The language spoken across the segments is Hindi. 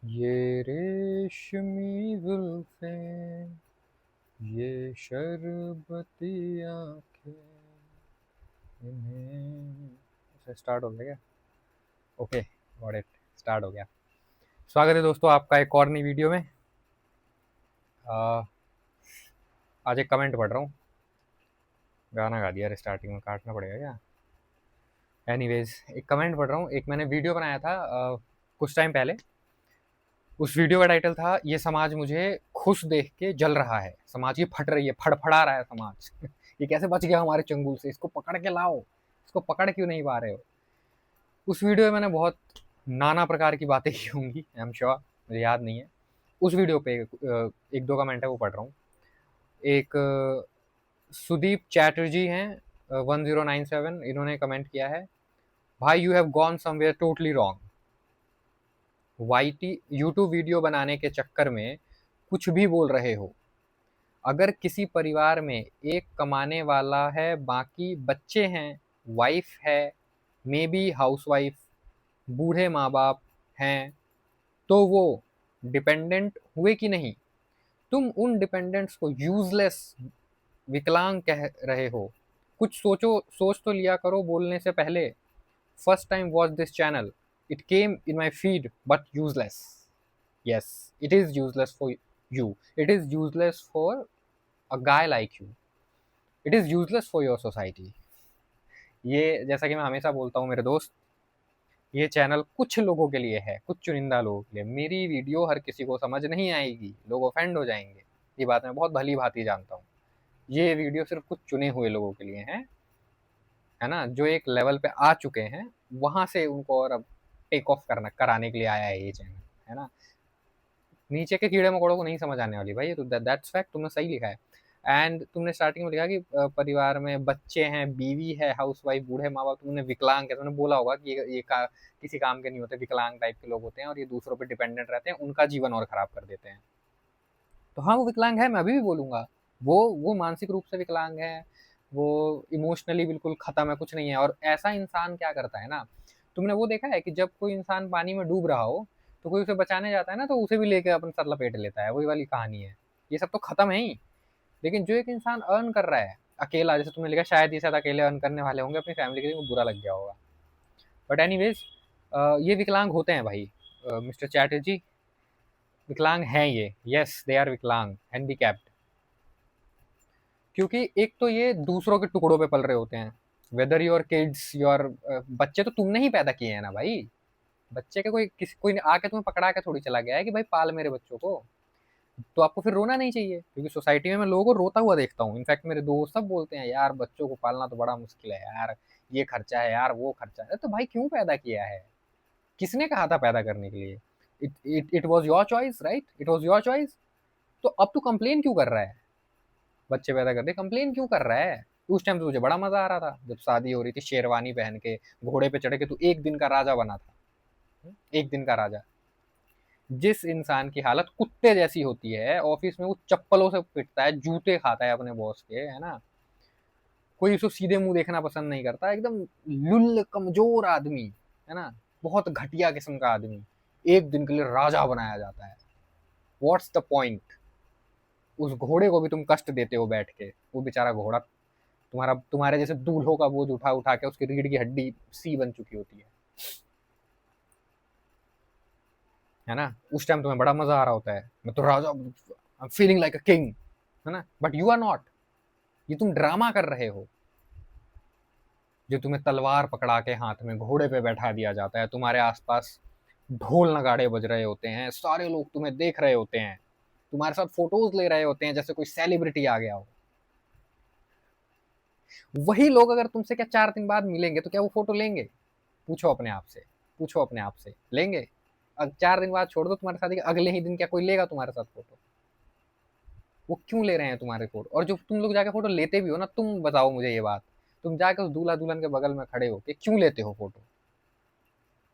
ये रेशमी जुल्फें, ये शरबती आंखें, इन्हें स्टार्ट हो गया क्या? ओके, गॉट इट, स्टार्ट हो गया। स्वागत है दोस्तों आपका एक और नई वीडियो में। आ, आज एक कमेंट पढ़ रहा हूँ। गाना गा दिया स्टार्टिंग में, काटना पड़ेगा क्या? एनीवेज, एक कमेंट पढ़ रहा हूँ। एक मैंने वीडियो बनाया था कुछ टाइम पहले। उस वीडियो का टाइटल था, ये समाज मुझे खुश देख के जल रहा है। समाज ये फट रही है, फड़फड़ा रहा है समाज। ये कैसे बच गया हमारे चंगुल से? इसको पकड़ के लाओ, इसको पकड़ क्यों नहीं पा रहे हो? उस वीडियो में मैंने बहुत नाना प्रकार की बातें की होंगी, आई एम श्योर, मुझे याद नहीं है। उस वीडियो पे एक दो कमेंट है, वो पढ़ रहा हूँ। एक सुदीप चैटर्जी हैं 1097, इन्होंने कमेंट किया है, भाई you have gone somewhere totally wrong. YT YouTube video बनाने के चक्कर में कुछ भी बोल रहे हो। अगर किसी परिवार में एक कमाने वाला है, बाकी बच्चे हैं, वाइफ है, मे बी हाउस वाइफ, बूढ़े माँ बाप हैं, तो वो डिपेंडेंट हुए कि नहीं? तुम उन डिपेंडेंट्स को यूजलेस, विकलांग कह रहे हो। कुछ सोचो, सोच तो लिया करो बोलने से पहले। First time watch this channel, it came in my feed but useless. Yes, it is useless for you. It is useless for a guy like you. It is useless for your society. ये जैसा कि मैं हमेशा बोलता हूँ मेरे दोस्त, ये चैनल कुछ लोगों के लिए है, कुछ चुनिंदा लोगों के लिए। मेरी वीडियो हर किसी को समझ नहीं आएगी, लोग ऑफेंड हो जाएंगे। ये बात मैं बहुत भली भांति जानता हूँ। ये वीडियो सिर्फ कुछ चुने हुए लोगों के लिए है ना, जो एक लेवल पे आ चुके हैं, वहां से उनको और अब टेक ऑफ करना कराने के लिए आया है ये चैनल, है ना। नीचे के कीड़े मकोड़ों को नहीं समझ आने वाली भाई, ये तो दैट्स फैक्ट, तुमने सही लिखा है। एंड तुमने स्टार्टिंग में लिखा कि परिवार में बच्चे हैं, बीवी है, हाउस वाइफ, बूढ़े माँ बाप, तुमने विकलांग है। तुमने बोला होगा कि किसी काम के नहीं होते, विकलांग टाइप के लोग होते हैं और ये दूसरों पे डिपेंडेंट रहते हैं, उनका जीवन और खराब कर देते हैं। तो हाँ, वो विकलांग है, मैं अभी भी बोलूंगा। वो मानसिक रूप से विकलांग है, वो इमोशनली बिल्कुल खत्म है, कुछ नहीं है। और ऐसा इंसान क्या करता है ना, तुमने वो देखा है कि जब कोई इंसान पानी में डूब रहा हो तो कोई उसे बचाने जाता है ना, तो उसे भी लेके अपन सर लपेट लेता है। वही वाली कहानी है। ये सब तो खत्म है ही। लेकिन जो एक इंसान अर्न कर रहा है अकेला, जैसे तुमने लिखा शायद ये शायद अकेले अर्न करने वाले होंगे अपनी फैमिली के लिए, बुरा लग गया होगा। बट एनीवेज, ये विकलांग होते हैं भाई। मिस्टर चैटर्जी, विकलांग हैं ये। यस, दे आर विकलांग, हैंडीकैप्ड। क्योंकि एक तो ये दूसरों के टुकड़ों पे पल रहे होते हैं। वेदर योर किड्स, योर बच्चे तो तुमने ही पैदा किए हैं ना भाई। बच्चे के कोई आके तुम्हें पकड़ा के थोड़ी चला गया है कि भाई पाल मेरे बच्चों को। तो आपको फिर रोना नहीं चाहिए, क्योंकि सोसाइटी में मैं लोगों को रोता हुआ देखता हूँ। इनफैक्ट मेरे दोस्त सब बोलते हैं, यार बच्चों को पालना तो बड़ा मुश्किल है यार, ये खर्चा है यार, वो खर्चा है। तो भाई क्यों पैदा किया है? किसने कहा था पैदा करने के लिए? It was your choice, right? It was your choice. तो अब तू कंप्लेन क्यों कर रहा है? बच्चे पैदा कर दे, कंप्लेन क्यों कर रहा है? उस टाइम तो तुझे बड़ा मजा आ रहा था, जब शादी हो रही थी, शेरवानी पहन के घोड़े पे चढ़ के तू एक दिन का राजा बना था। एक दिन का राजा। जिस इंसान की हालत कुत्ते जैसी होती है, ऑफिस में वो चप्पलों से पिटता है, जूते खाता है अपने बॉस के, है ना। कोई उसको सीधे मुंह देखना पसंद नहीं करता, एकदम लुल्ल कमजोर आदमी, है ना, बहुत घटिया किस्म का आदमी, एक दिन के लिए राजा बनाया जाता है। What's the point? उस घोड़े को भी तुम कष्ट देते हो बैठ के। वो बेचारा घोड़ा तुम्हारे जैसे दूल्हों का बोझ उठा उठा के उसकी रीढ़ की हड्डी सी बन चुकी होती है ना। उस टाइम तुम्हें बड़ा मजा आ रहा होता है, मैं तो राजा, I am feeling like a king, है ना। But you are not. ये तुम ड्रामा कर रहे हो। जो तुम्हें तलवार पकड़ा के हाथ में घोड़े पे बैठा दिया जाता है, तुम्हारे आसपास ढोल नगाड़े बज रहे होते हैं, सारे लोग तुम्हें देख रहे होते हैं, तुम्हारे साथ फोटोज ले रहे होते हैं जैसे कोई सेलिब्रिटी आ गया हो। वही लोग अगर तुमसे क्या 4 दिन बाद मिलेंगे तो क्या वो फोटो लेंगे? पूछो अपने आप से, पूछो अपने आप से, लेंगे? 4 दिन बाद छोड़ दो तुम्हारे साथ, अगले ही दिन क्या कोई लेगा तुम्हारे साथ फोटो? वो क्यों ले रहे हैं तुम्हारे फोटो? और जो तुम लोग जाके फोटो लेते भी हो ना, तुम बताओ मुझे ये बात, तुम जाके उस दूल्हा दुल्हन के बगल में खड़े हो के क्यों लेते हो फोटो?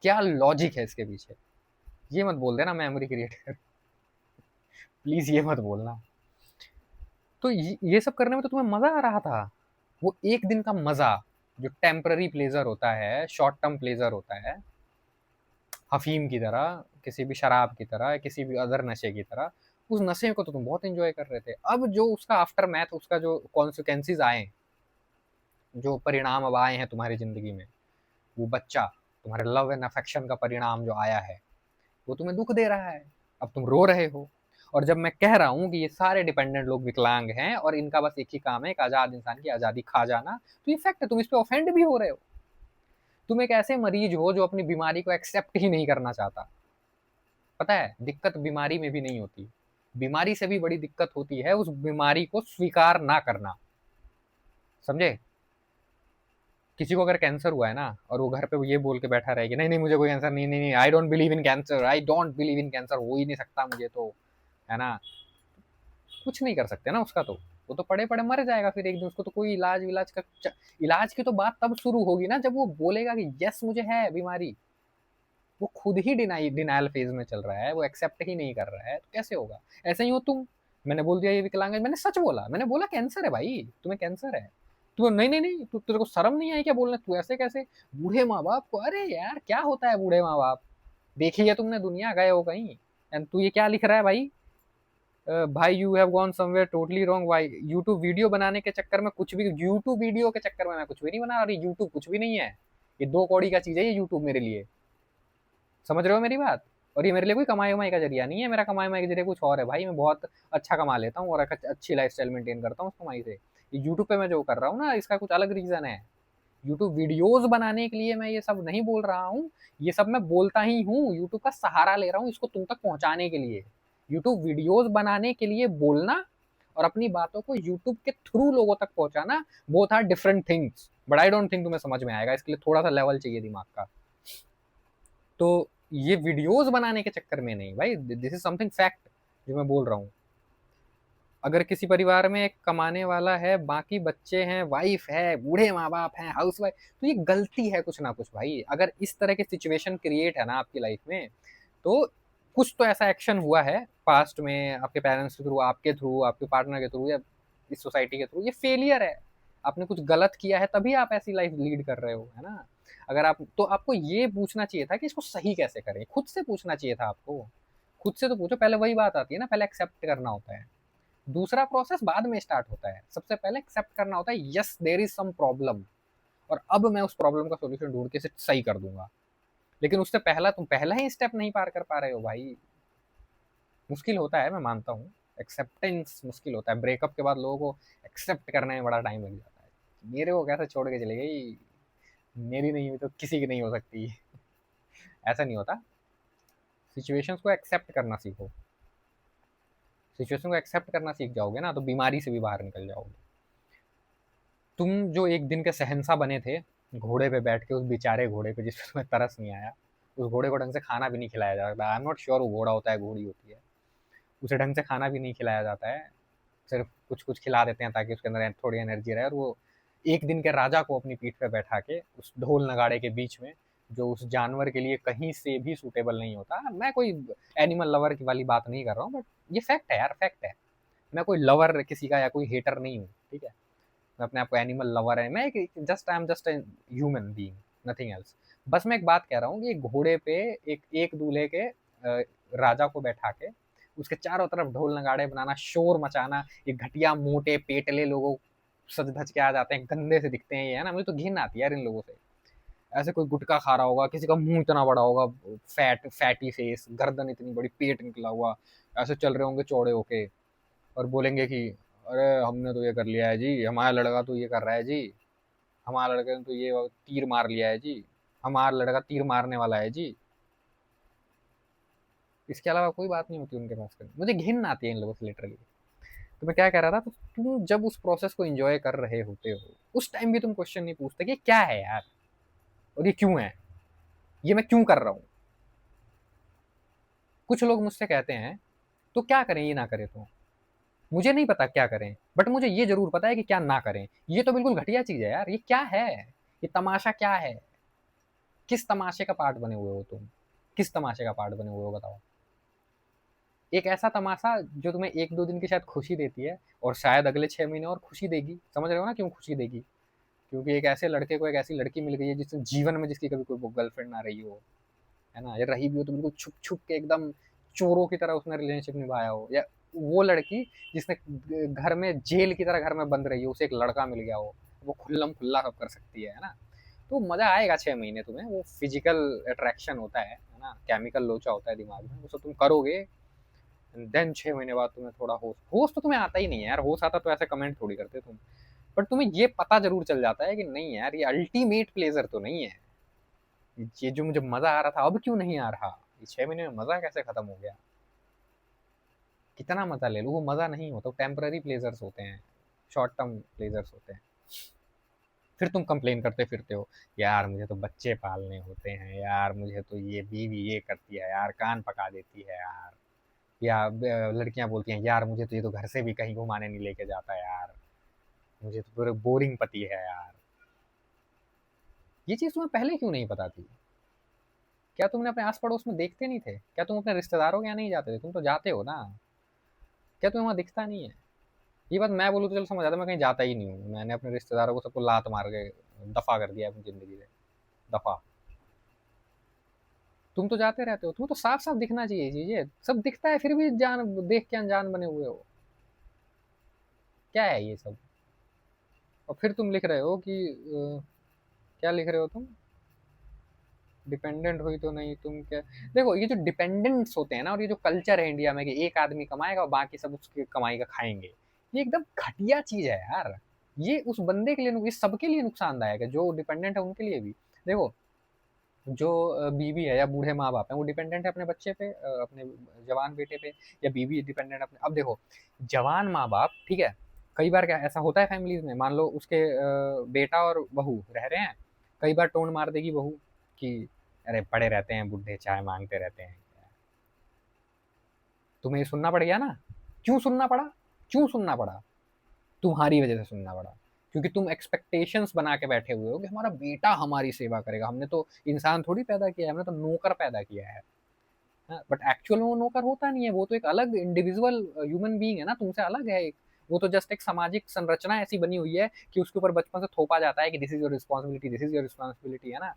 क्या लॉजिक है इसके पीछे? ये मत बोल देना मेमोरी क्रिएट कर। प्लीज ये मत बोलना। तो ये सब करने में तो तुम्हें मजा आ रहा था। वो एक दिन का मजा, जो टेम्पररी प्लेजर होता है, शॉर्ट टर्म प्लेजर होता है, अफ़ीम की तरह, किसी भी शराब की तरह, किसी भी अदर नशे की तरह, उस नशे को तो तुम बहुत एन्जॉय कर रहे थे। अब जो उसका आफ्टर मैथ, उसका जो कॉन्सिक्वेंसेज़ आए, जो परिणाम अब आए हैं तुम्हारी ज़िंदगी में, वो बच्चा, तुम्हारे लव एंड अफेक्शन का परिणाम जो आया है, वो तुम्हें दुःख दे रहा है। अब तुम रो रहे हो। और जब मैं कह रहा हूँ कि ये सारे डिपेंडेंट लोग विकलांग हैं और इनका बस एक ही काम है, एक आज़ाद इंसान की आज़ादी खा जाना, तो ये फैक्ट है, तुम इस पे ऑफेंड भी हो रहे हो। तुम एक ऐसे मरीज हो जो अपनी बीमारी को एक्सेप्ट ही नहीं करना चाहता। पता है, दिक्कत बीमारी में भी नहीं होती। बीमारी से भी बड़ी दिक्कत होती है उस बीमारी को स्वीकार ना करना। समझे? किसी को अगर कैंसर हुआ है ना और वो घर पे ये बोल के बैठा रहे कि नहीं नहीं मुझे कोई कैंसर नहीं, नहीं नहीं, I don't believe in cancer, I don't believe in cancer, हो ही नहीं सकता मुझे तो, है ना, कुछ नहीं कर सकते ना उसका। तो वो तो पड़े पड़े मर जाएगा फिर एक दिन। उसको तो कोई इलाज विलाज का इलाज की तो बात तब शुरू होगी ना जब वो बोलेगा कि यस मुझे है बीमारी। वो खुद ही डिनायल फेज में चल रहा है, वो एक्सेप्ट ही नहीं कर रहा है, तो कैसे होगा? ऐसे ही हो तुम। मैंने बोल दिया ये विकलांग है, मैंने सच बोला, मैंने बोला कैंसर है भाई, तुम्हें कैंसर है। तू नहीं नहीं नहीं, तू, तेरे को शर्म नहीं आई क्या बोलने? तू ऐसे कैसे? बूढ़े माँ बाप को, अरे यार क्या होता है बूढ़े माँ बाप, देखी है तुमने दुनिया, गए हो कहीं? एंड तू ये क्या लिख रहा है भाई? भाई you have gone somewhere totally wrong भाई। यूट्यूब वीडियो बनाने के चक्कर में कुछ भी, यूट्यूब वीडियो के चक्कर में मैं कुछ भी नहीं बना रही। यूट्यूब कुछ भी नहीं है, ये दो कौड़ी का चीज है ये यूट्यूब मेरे लिए। समझ रहे हो मेरी बात? और ये मेरे लिए कोई कमाई वमाई का जरिया नहीं है, मेरा कमाई वमाई का जरिया कुछ और है भाई। मैं बहुत अच्छा कमा लेता हूँ और अच्छी लाइफ स्टाइल मेंटेन करता हूँ उस कमाई से। ये यूट्यूब पे मैं जो कर रहा हूँ ना, इसका कुछ अलग रीजन है। यूट्यूब वीडियोस बनाने के लिए मैं ये सब नहीं बोल रहा हूँ, ये सब मैं बोलता ही हूँ, यूट्यूब का सहारा ले रहा हूँ इसको तुम तक पहुंचाने के लिए। यूट्यूब वीडियोस बनाने के लिए बोलना और अपनी बातों को यूट्यूब के थ्रू लोगों तक पहुंचाना, both are different things. But I don't think तुम्हें समझ में आएगा, इसके लिए थोड़ा सा लेवल चाहिए दिमाग का। तो ये वीडियोस बनाने के चक्कर में नहीं भाई, दिस इज समथिंग फैक्ट जो मैं बोल रहा हूँ। अगर किसी परिवार में एक कमाने वाला है, बाकी बच्चे हैं, वाइफ है, बूढ़े माँ बाप हैं, हाउस वाइफ, तो ये गलती है कुछ ना कुछ भाई। अगर इस तरह की सिचुएशन क्रिएट है ना आपकी लाइफ में, तो कुछ तो ऐसा एक्शन हुआ है पास्ट में, आपके पेरेंट्स के थ्रू, आपके थ्रू, आपके पार्टनर के थ्रू, या इस सोसाइटी के थ्रू, ये फेलियर है। आपने कुछ गलत किया है तभी आप ऐसी लाइफ लीड कर रहे हो, है ना? अगर आप, तो आपको ये पूछना चाहिए था कि इसको सही कैसे करें, खुद से पूछना चाहिए था आपको। खुद से तो पूछो, पहले वही बात आती है ना, पहले एक्सेप्ट करना होता है, दूसरा प्रोसेस बाद में स्टार्ट होता है। सबसे पहले एक्सेप्ट करना होता है, yes there is some problem, और अब मैं उस प्रॉब्लम का सॉल्यूशन ढूंढ के इसे सही कर दूंगा। लेकिन उससे पहला तुम पहला ही स्टेप नहीं पार कर पा रहे हो भाई। मुश्किल होता है, मैं मानता हूँ, एक्सेप्टेंस मुश्किल होता है। ब्रेकअप के बाद लोगों को एक्सेप्ट करने में बड़ा टाइम लग जाता है। मेरे को कैसे छोड़ के चली गई, मेरी नहीं हुई तो किसी की नहीं हो सकती। ऐसा नहीं होता। सिचुएशंस को एक्सेप्ट करना सीखो। सिचुएशन को एक्सेप्ट करना सीख जाओगे ना, तो बीमारी से भी बाहर निकल जाओगे। तुम जो एक दिन के शहंशाह बने थे, घोड़े पे बैठ के, उस बेचारे घोड़े पे जिसपे तुम्हें तरस नहीं आया, उस घोड़े को ढंग से खाना भी नहीं खिलाया जाता। आई एम नॉट श्योर वो घोड़ा होता है घोड़ी होती है, उसे ढंग से खाना भी नहीं खिलाया जाता है। सिर्फ कुछ कुछ खिला देते हैं ताकि उसके अंदर थोड़ी एनर्जी रहे। और वो एक दिन के राजा को अपनी पीठ पे बैठा के उस ढोल नगाड़े के बीच में, जो उस जानवर के लिए कहीं से भी सूटेबल नहीं होता। मैं कोई एनिमल लवर की वाली बात नहीं कर रहा हूँ, बट ये फैक्ट है यार, फैक्ट है। मैं कोई लवर किसी का या कोई हेटर नहीं हूँ, ठीक है? मैं अपने आप को एनिमल लवर है, मैं just I am just human being, nothing else. बस मैं एक बात कह रहा हूँ कि घोड़े पे एक एक दूल्हे के राजा को बैठा के उसके चारों तरफ ढोल नगाड़े बनाना, शोर मचाना, ये घटिया मोटे पेटले लोगों सज धज के आ जाते हैं, गंदे से दिखते हैं ये, है ना? मुझे तो घिन आती है यार इन लोगों से। ऐसे कोई गुटखा खा रहा होगा, किसी का मुंह इतना बड़ा होगा, फैटी फेस, गर्दन इतनी बड़ी, पेट निकला हुआ, ऐसे चल रहे होंगे चौड़े होके, और बोलेंगे कि अरे हमने तो ये कर लिया है जी, हमारा लड़का तो ये कर रहा है जी, हमारा लड़के ने तो ये तीर मार लिया है जी, हमारा लड़का तीर मारने वाला है जी। इसके अलावा कोई बात नहीं होती उनके पास करने। मुझे घिन आती है इन लोगों से लिटरली। तो मैं क्या कह रहा था, तो तुम जब उस प्रोसेस को एंजॉय कर रहे होते हो, उस टाइम भी तुम क्वेश्चन नहीं पूछते कि क्या है यार, और ये क्यों है, ये मैं क्यों कर रहा हूँ। कुछ लोग मुझसे कहते हैं तो क्या करें, ये ना करें तो। मुझे नहीं पता क्या करें, बट मुझे ये जरूर पता है कि क्या ना करें। ये तो बिल्कुल घटिया चीज है यार, ये क्या है, ये तमाशा क्या है? किस तमाशे का पार्ट बने हुए हो तुम? किस तमाशे का पार्ट बने हुए हो बताओ? एक ऐसा तमाशा जो तुम्हें एक दो दिन की शायद खुशी देती है, और शायद अगले 6 महीने और खुशी देगी। समझ रहे हो ना क्यों खुशी देगी? क्योंकि एक ऐसे लड़के को एक ऐसी लड़की मिल गई है जिससे जीवन में जिसकी कभी कोई गर्लफ्रेंड ना रही हो, है ना? या रही भी हो तो बिल्कुल छुप-छुप के एकदम चोरों की तरह उसने रिलेशनशिप निभाया हो, या वो लड़की जिसने घर में जेल की तरह घर में बंद रही हो, उसे एक लड़का मिल गया हो, वो खुल्लम-खुल्ला सब कर सकती है ना? तो मज़ा आएगा 6 महीने तुम्हें, वो फिज़िकल अट्रैक्शन होता है ना? केमिकल लोचा होता है दिमाग में, वो सब तुम करोगे, देन 6 महीने बाद तुम्हें थोड़ा होश तो तुम्हें आता ही नहीं है यार, होश आता तो ऐसे कमेंट थोड़ी करते तुम। बट तुम्हें ये पता ज़रूर चल जाता है कि नहीं यार, ये अल्टीमेट प्लेज़र तो नहीं है। ये जो मुझे मज़ा आ रहा था, अब क्यों नहीं आ रहा? ये 6 महीने में मज़ा कैसे खत्म हो गया? कितना मज़ा ले लूँ, वो मज़ा नहीं होता, वो टेम्परेरी प्लेज़र्स होते हैं, शॉर्ट टर्म प्लेज़र्स होते हैं। फिर तुम कंप्लेन करते फिरते हो, यार मुझे तो बच्चे पालने होते हैं, यार मुझे तो ये बीवी ये करती है यार, कान पका देती है यार। या लड़कियां बोलती हैं, यार मुझे तो ये तो घर से भी कहीं घुमाने नहीं लेके जाता यार, मुझे तो पूरा बोरिंग पति है यार। ये चीज़ तुम्हें पहले क्यों नहीं पता थी? क्या तुमने अपने आस पड़ोस में देखते नहीं थे? क्या तुम अपने रिश्तेदारों के यहाँ नहीं जाते थे? तुम तो जाते हो ना, क्या तुम्हें वहाँ दिखता नहीं है? ये बात मैं बोलूँ तो चलो समझ आता, मैं कहीं जाता ही नहीं हूँ, मैंने अपने रिश्तेदारों को सबको लात मार के दफा कर दिया अपनी जिंदगी से, दफा। तुम तो जाते रहते हो, तुम तो साफ साफ दिखना चाहिए चीजें, सब दिखता है फिर भी जान देख के अनजान बने हुए हो। क्या है ये सब? और फिर तुम लिख रहे हो कि क्या लिख रहे हो तुम? डिपेंडेंट हुई तो नहीं तुम क्या? देखो ये जो डिपेंडेंट्स होते हैं ना, और ये जो कल्चर है इंडिया में कि एक आदमी कमाएगा और बाकी सब उसके कमाई का खाएंगे, ये एकदम घटिया चीज है यार। ये उस बंदे के लिए, ये सबके लिए नुकसानदायक है, जो डिपेंडेंट है उनके लिए भी। देखो, जो बीवी है या बूढ़े माँ बाप हैं, वो डिपेंडेंट है अपने बच्चे पे, अपने जवान बेटे पे, या बीवी डिपेंडेंट अपने। अब देखो, जवान माँ बाप, ठीक है, कई बार क्या ऐसा होता है फैमिलीज में, मान लो उसके बेटा और बहू रह रहे हैं, कई बार टोन मार देगी बहू कि अरे पड़े रहते हैं बूढ़े, चाय मांगते रहते हैं। तुम्हें ये सुनना पड़ गया ना? क्यों सुनना पड़ा? क्यों सुनना पड़ा? तुम्हारी वजह से सुनना पड़ा, क्योंकि तुम एक्सपेक्टेशंस बना के बैठे हुए हो कि हमारा बेटा हमारी सेवा करेगा। हमने तो इंसान थोड़ी पैदा किया है, हमने तो नौकर पैदा किया है। बट एक्चुअल में वो नौकर होता नहीं है, वो तो एक अलग इंडिविजुअल ह्यूमन बीइंग है ना, तुमसे अलग है एक। वो तो जस्ट एक सामाजिक संरचना ऐसी बनी हुई है कि उसके ऊपर बचपन से थोपा जाता है कि this is your responsibility, this is your responsibility, है ना,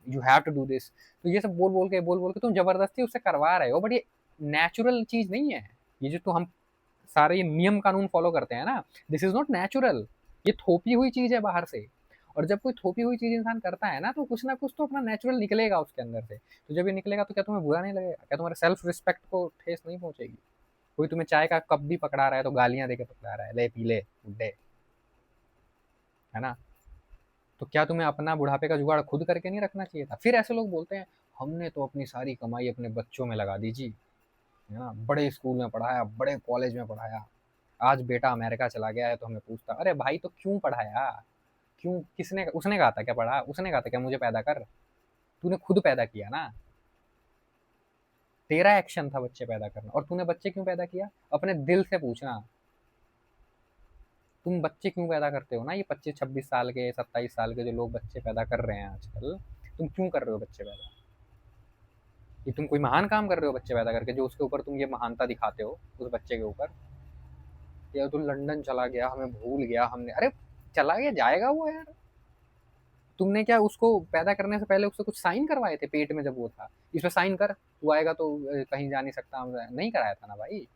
you have to do this. तो ये सब बोल बोल के तुम जबरदस्ती उससे करवा रहे हो, बट ये नेचुरल चीज नहीं है। ये जो तो हम सारे ये नियम कानून फॉलो करते हैं ना, दिस इज नॉट नेचुरल। ये थोपी हुई चीज है बाहर से। और जब कोई थोपी हुई चीज इंसान करता है ना, तो कुछ ना कुछ तो अपना नेचुरल निकलेगा उसके अंदर से। तो जब ये निकलेगा तो क्या तुम्हें बुरा नहीं लगेगा? क्या तुम्हारे सेल्फ रिस्पेक्ट को ठेस नहीं पहुंचेगी? कोई तुम्हें चाय का कप भी पकड़ा रहा है तो गालियां देके पकड़ा रहा है, ले पी ले बुड्ढे, है ना? तो क्या तुम्हें अपना बुढ़ापे का जुगाड़ खुद करके नहीं रखना चाहिए था? फिर ऐसे लोग बोलते हैं, हमने तो अपनी सारी कमाई अपने बच्चों में लगा दी जी, है ना, बड़े स्कूल में पढ़ाया, बड़े कॉलेज में पढ़ाया, आज बेटा अमेरिका चला गया है तो हमें पूछता, अरे भाई तो क्यों पढ़ाया? क्यों? किसने? उसने कहा था क्या पढ़ा? उसने कहा था क्या मुझे पैदा कर? तूने खुद पैदा किया ना। तेरा एक्शन था बच्चे पैदा करना। और तूने बच्चे क्यों पैदा किया? अपने दिल से पूछना, तुम बच्चे क्यों पैदा करते हो ना, ये 25-26 साल के, 27 साल के जो लोग बच्चे पैदा कर रहे हैं आजकल, तुम क्यों कर रहे हो बच्चे पैदा? ये तुम कोई महान काम कर रहे हो बच्चे पैदा करके, जो उसके ऊपर तुम ये महानता दिखाते हो उस बच्चे के ऊपर? या तो लंदन चला गया, हमें भूल गया, हमने, अरे चला गया, जाएगा वो यार। तुमने क्या उसको पैदा करने से पहले उससे कुछ साइन करवाए थे पेट में जब वो था? इसमें साइन कर, तू आएगा तो कहीं जा नहीं सकता, हम नहीं कराया था ना भाई।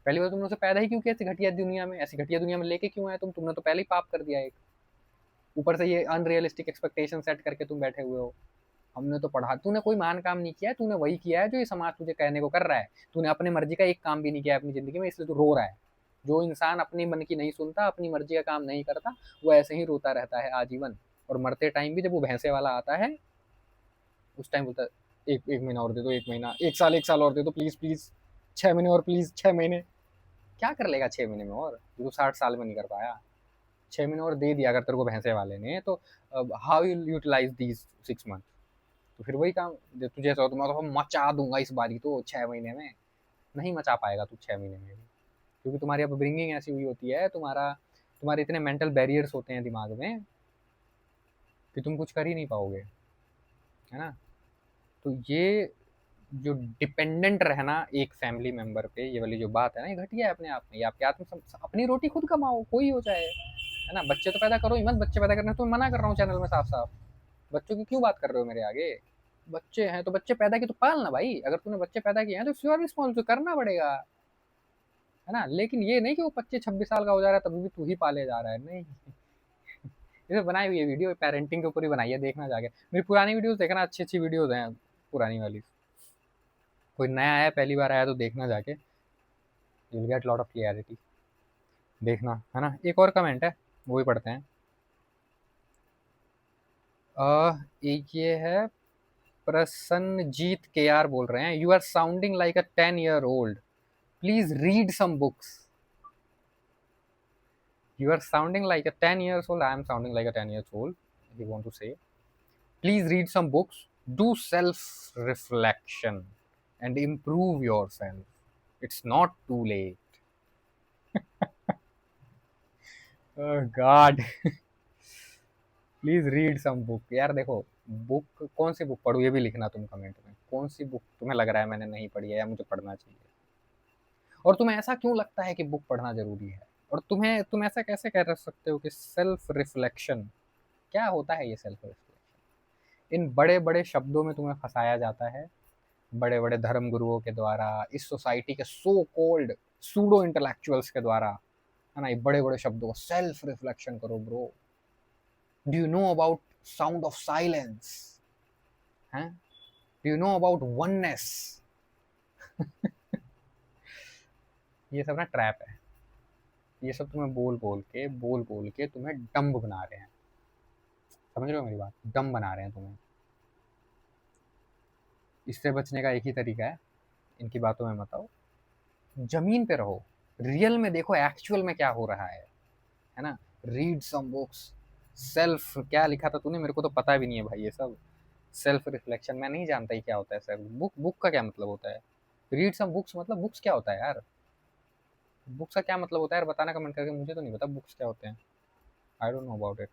पहली बार तुमने उसे पैदा ही क्यों किया ऐसी घटिया दुनिया में? ऐसी घटिया दुनिया में लेके क्यों आए तुमने तो पहले ही पाप कर दिया एक। ऊपर से ये अनरियलिस्टिक एक्सपेक्टेशन सेट करके तुम बैठे हुए हो। हमने तो पढ़ा, तूने कोई महान काम नहीं किया है, तूने वही किया है जो ये समाज तुझे कहने को कर रहा है। तूने अपनी मर्जी का एक काम भी नहीं किया अपनी जिंदगी में, इसलिए तू रो रहा है। जो इंसान अपनी मन की नहीं सुनता, अपनी मर्जी का काम नहीं करता, वो ऐसे ही रोता रहता है आजीवन। और मरते टाइम भी जब वो भैंसे वाला आता है, उस टाइम बोलता है, एक एक महीना और दे दो, एक महीना, एक साल और दे दो प्लीज प्लीज, 6 महीने और प्लीज, 6 महीने। क्या कर लेगा 6 महीने में? और जो 60 साल में नहीं कर पाया, 6 महीने और दे दिया अगर तेरे को भैंसे वाले ने, तो how you utilise these 6 month? तो फिर वही काम, जब तुझे ऐसा हो तो मैं तो मचा दूंगा इस बारी तो 6 महीने में। नहीं मचा पाएगा तू 6 महीने में भी, क्योंकि तुम्हारी अपब्रिंगिंग ऐसी हुई होती है, तुम्हारे इतने मेंटल बैरियर्स होते हैं दिमाग में कि तुम कुछ कर ही नहीं पाओगे, है ना? तो ये जो डिपेंडेंट रहना एक फैमिली मेंबर पे, ये वाली जो बात है ना, ये घटिया है अपने आप में। ये आपके आत्म, अपनी रोटी खुद कमाओ, कोई हो जाए, है ना? बच्चे तो पैदा करो ही मत, बच्चे पैदा करने तो मैं मना कर रहा हूँ चैनल में साफ साफ। बच्चों की क्यों बात कर रहे हो मेरे आगे? बच्चे हैं तो बच्चे पैदा किए तो पाल ना भाई, अगर तूने बच्चे पैदा किए हैं तो इट्स योर रिस्पॉन्सिबिलिटी, करना पड़ेगा, है ना। लेकिन ये नहीं कि वो 25-26 साल का हो जा रहा है तभी भी तू ही पाले जा रहा है, नहीं। इसे बनाई हुई है वीडियो, पेरेंटिंग के ऊपर ही बनाई है, देखना जाके मेरी पुरानी वीडियोस देखना, अच्छी अच्छी वीडियोस हैं पुरानी वाली। कोई नया आया पहली बार आया तो देखना जाके, you will get lot of clarity, देखना, है ना। एक और कमेंट है, वो भी पढ़ते हैं। एक ये है, प्रसन्नजीत के आर बोल रहे हैं, you are sounding like a 10 year old, please read some books. You are sounding like a 10 years old. I am sounding like a 10 years old. If you want to say, please read some books, do self reflection, and improve yourself. It's not too late. Oh God. Please read some book. यार देखो, बुक कौन सी बुक पढ़ूँ ये भी लिखना तुम कमेंट में, कौन सी बुक तुम्हें लग रहा है मैंने नहीं पढ़ी है या मुझे पढ़ना चाहिए, और तुम्हें ऐसा क्यों लगता है कि बुक पढ़ना जरूरी है, और तुम ऐसा कैसे कह सकते हो कि सेल्फ रिफ्लेक्शन क्या होता है। ये सेल्फ रिफ्लेक्शन इन बड़े बड़े शब्दों में तुम्हें फंसाया जाता है, बड़े बड़े धर्म गुरुओं के द्वारा, इस सोसाइटी के सो कॉल्ड सूडो इंटेलेक्चुअल्स के द्वारा, है ना। ये बड़े बड़े शब्दों, सेल्फ रिफ्लेक्शन करो bro. Do you know about sound of silence, हैं, do you know about oneness. ये सब ना ट्रैप है, ये सब तुम्हें बोल बोल के तुम्हें डम्ब बना रहे हैं, समझ रहे हो मेरी बात, डम्ब बना रहे हैं तुम्हें। इससे बचने का एक ही तरीका है, इनकी बातों में मत आओ, जमीन पे रहो, रियल में देखो एक्चुअल में क्या हो रहा है ना। रीड सम बुक्स, सेल्फ क्या लिखा था तूने, मेरे को तो पता भी नहीं है भाई ये सब। सेल्फ रिफ्लेक्शन मैं नहीं जानता ही क्या होता है सेल्फ बुक, बुक का क्या मतलब होता है। रीड सम बुक्स मतलब बुक्स क्या होता है यार, बुक्स का क्या मतलब होता है यार, बताना कमेंट करके, मुझे तो नहीं पता बुक्स क्या होते हैं, I don't know about it.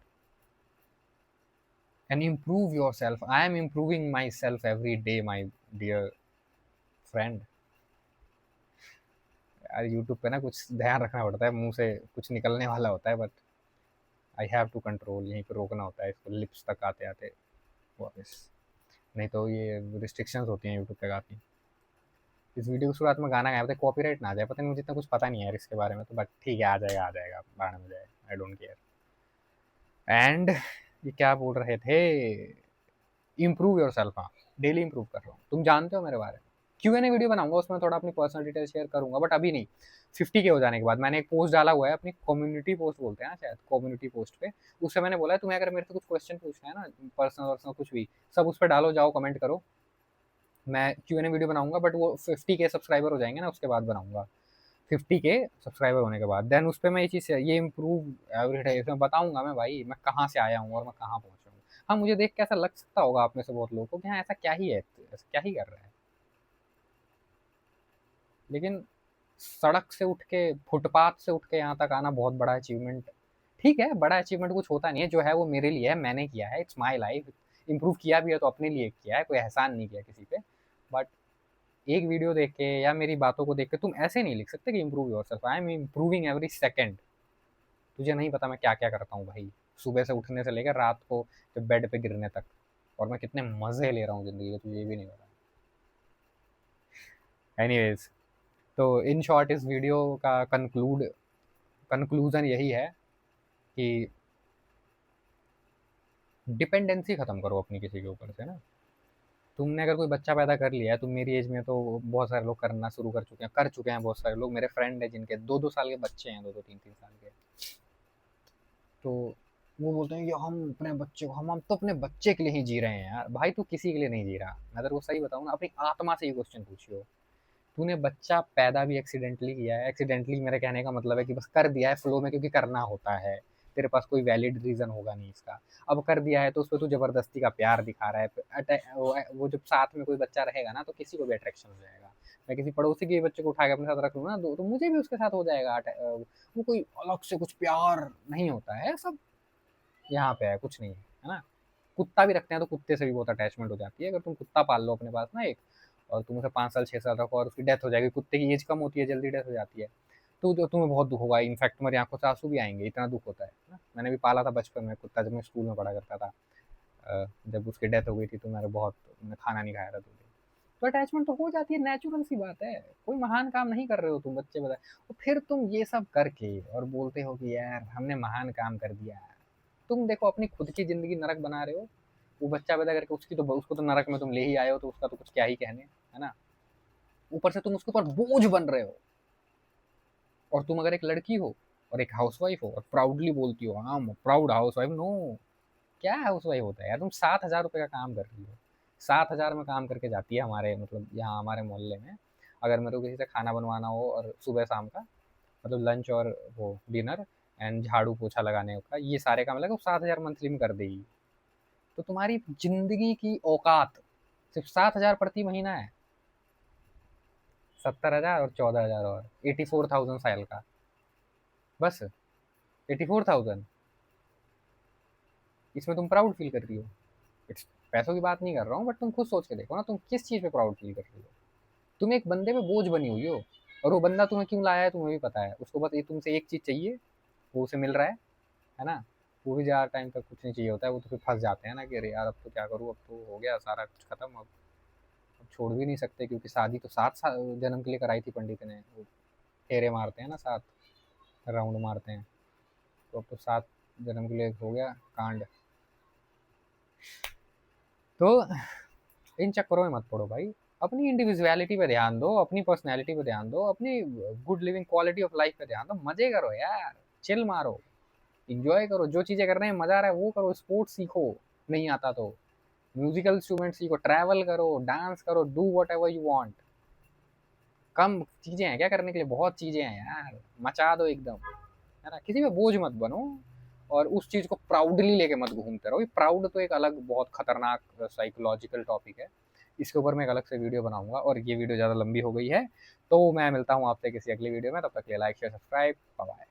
And improve yourself, I am improving myself every day my dear friend. यार यूट्यूब पे ना कुछ ध्यान रखना पड़ता है, मुंह से कुछ निकलने वाला होता है, but I have to control, यहीं पे रोकना होता है इसको लिप्स तक आते आते वापस, नहीं तो ये रिस्ट्रिक्शंस होती हैं यूट्यूब पे काफ़ी। इस वीडियो की शुरुआत में गाना गाया, पता है कॉपीराइट ना आ जाए, पता नहीं, मुझे इतना कुछ पता नहीं है यार इसके बारे में, तो बट ठीक है, आ जाएगा बाद में जाए, आई डोंट केयर। एंड ये क्या बोल रहे थे, इम्प्रूव योर सेल्फ, हाँ डेली इम्प्रूव कर रहा हूँ, तुम जानते हो मेरे बारे में। Q&A वीडियो बनाऊंगा, उसमें थोड़ा अपनी पर्सनल डिटेल शेयर करूंगा, बट अभी नहीं। 50 के हो जाने के बाद मैंने एक पोस्ट डाला हुआ है, अपनी कम्युनिटी पोस्ट बोलते हैं ना शायद, कम्युनिटी पोस्ट पे, उससे मैंने बोला है तुम्हें अगर मेरे से कुछ क्वेश्चन पूछना है ना, पर्सनल वर्सनल कुछ भी, सब उस पर डालो, जाओ कमेंट करो, मैं Q&A वीडियो बनाऊंगा, बट वो 50 के सब्सक्राइबर हो जाएंगे ना उसके बाद बनाऊंगा। 50 के सब्सक्राइबर होने के बाद देन उस पर मैं ये चीज़, ये इम्प्रूव एवरी डे इसमें बताऊंगा मैं भाई, मैं कहाँ से आया हूँ और मैं कहाँ पहुँचा हूँ। हाँ मुझे देख के ऐसा लग सकता होगा आप में से बहुत लोगों को कि हाँ ऐसा क्या ही है, ऐसा क्या ही कर रहा है, लेकिन सड़क से उठ के, फुटपाथ से उठ के यहाँ तक आना बहुत बड़ा अचीवमेंट। ठीक है, बड़ा अचीवमेंट कुछ होता नहीं है, जो है वो मेरे लिए है, मैंने किया है, इट्स माई लाइफ। इम्प्रूव किया भी है तो अपने लिए किया है, कोई एहसान नहीं किया किसी पे। बट एक वीडियो देख के या मेरी बातों को देख के तुम ऐसे नहीं लिख सकते कि improve yourself, I am improving every second. तुझे नहीं पता मैं क्या क्या करता हूँ भाई, सुबह से उठने से लेकर रात को जब बेड पे गिरने तक, और मैं कितने मजे ले रहा हूँ जिंदगी के, तुझे ये भी नहीं पता। एनीवेज, तो इन शॉर्ट इस वीडियो का कंक्लूजन यही है कि डिपेंडेंसी खत्म करो अपनी किसी के ऊपर से ना। तुमने अगर कोई बच्चा पैदा कर लिया है, तुम मेरी एज में तो बहुत सारे लोग करना शुरू कर चुके हैं, बहुत सारे लोग मेरे फ्रेंड हैं जिनके 2-2 साल के बच्चे हैं, 2-2 3-3 साल के, तो वो बोलते हैं कि हम अपने बच्चे को, हम तो अपने बच्चे के लिए ही जी रहे हैं यार। भाई तू किसी के लिए नहीं जी रहा, मैं तेरे को सही बताऊँ ना, अपनी आत्मा से ये क्वेश्चन पूछियो। तूने बच्चा पैदा भी एक्सीडेंटली किया है, एक्सीडेंटली मेरे कहने का मतलब है कि बस कर दिया है फ्लो में क्योंकि करना होता है, तेरे पास कोई वैलिड रीजन होगा नहीं इसका, अब कर दिया है तो उस पर तू जबरदस्ती का प्यार दिखा रहा है। वो जब साथ में कोई बच्चा रहेगा ना तो किसी को भी अट्रैक्शन हो जाएगा। मैं किसी पड़ोसी के बच्चे को उठा के अपने साथ रख लूँ ना तो मुझे भी उसके साथ हो जाएगा। वो कोई अलग से कुछ प्यार नहीं होता है, सब यहाँ पे है, कुछ नहीं है ना। कुत्ता भी रखते हैं तो कुत्ते से भी बहुत अटैचमेंट हो जाती है, अगर तुम कुत्ता पाल लो अपने पास ना एक, और तुम उसे 5 साल 6 साल रखो और उसकी डेथ हो जाएगी, कुत्ते की एज कम होती है, जल्दी डेथ हो जाती है, तो जो तुम्हें बहुत दुख होगा, इनफैक्ट तुम्हारी आंखों से आंसू भी आएंगे, इतना दुख होता है ना। मैंने भी पाला था बचपन में कुत्ता, जब मैं स्कूल में पढ़ा करता था, जब उसकी डेथ हो गई थी तो मैं खाना नहीं खाया था 2 दिन। तो अटैचमेंट तो हो जाती है, नेचुरल सी बात है। कोई महान काम नहीं कर रहे हो तुम, बच्चे बताए, और फिर तुम ये सब करके और बोलते हो कि यार हमने महान काम कर दिया। तुम देखो अपनी खुद की ज़िंदगी नरक बना रहे हो, वो बच्चा पैदा करके उसको तो नरक में तुम ले ही आए हो, तो उसका तो कुछ क्या ही कहने, है ना? ऊपर से तुम उसके ऊपर बोझ बन रहे हो। और तुम अगर एक लड़की हो और एक हाउसवाइफ हो और प्राउडली बोलती हो, हाँ प्राउड हाउसवाइफ, नो, क्या हाउसवाइफ होता है यार? तुम 7,000 रुपये का काम कर रही हो, 7,000 में काम करके जाती है हमारे, मतलब यहाँ हमारे मोहल्ले में। अगर मेरे को किसी से खाना बनवाना हो और सुबह शाम का, मतलब लंच और वो डिनर एंड झाड़ू पोछा लगाने का, ये सारे काम लगे, 7,000 मंथली में कर देगी। तो तुम्हारी जिंदगी की औकात सिर्फ 7,000 प्रति महीना है। 70,000 और 14,000 और 84,000 साल का, बस 84,000, इसमें तुम प्राउड फील कर रही हो। इट्स पैसों की बात नहीं कर रहा हूँ, बट तुम खुद सोच के देखो ना, तुम किस चीज़ पे प्राउड फील कर रही हो? तुम एक बंदे पे बोझ बनी हुई हो, और वो बंदा तुम्हें क्यों लाया है तुम्हें भी पता है। उसको बस ये तुमसे एक चीज़ चाहिए, वो उसे मिल रहा है ना? वो भी ज़्यादा टाइम तक कुछ नहीं चाहिए होता है, वो तो फिर फंस जाते हैं ना कि अरे यार अब तो क्या करूँ, अब तो हो गया सारा कुछ खत्म, अब छोड़ भी नहीं सकते, क्योंकि शादी तो 7 जन्म के लिए कराई थी पंडित ने। वो फेरे मारते हैं ना, 7 राउंड मारते हैं, तो अब तो 7 जन्म के लिए हो गया कांड। तो इन चक्करों में मत पड़ो भाई। अपनी इंडिविजुअलिटी पे ध्यान दो, अपनी पर्सनैलिटी पे ध्यान दो, अपनी good living quality of life पे ध्यान दो, मजे करो यार, चिल मारो, इंजॉय करो, जो चीज़ें करने में मजा आ रहा है वो करो, स्पोर्ट्स सीखो, नहीं आता तो म्यूजिकल इंस्ट्रूमेंट सीखो, ट्रैवल करो, डांस करो, do whatever you want. कम चीज़ें हैं क्या करने के लिए? बहुत चीज़ें हैं यार, मचा दो एकदम, है ना? किसी पे बोझ मत बनो, और उस चीज़ को प्राउडली लेके मत घूमते रहो। ये प्राउड तो एक अलग बहुत खतरनाक साइकोलॉजिकल टॉपिक है, इसके ऊपर मैं एक अलग से वीडियो बनाऊंगा, और ये वीडियो ज़्यादा लंबी हो गई है, तो मैं मिलता हूँ आपसे किसी अगली वीडियो में। तब तक के लिए like share subscribe, bye bye.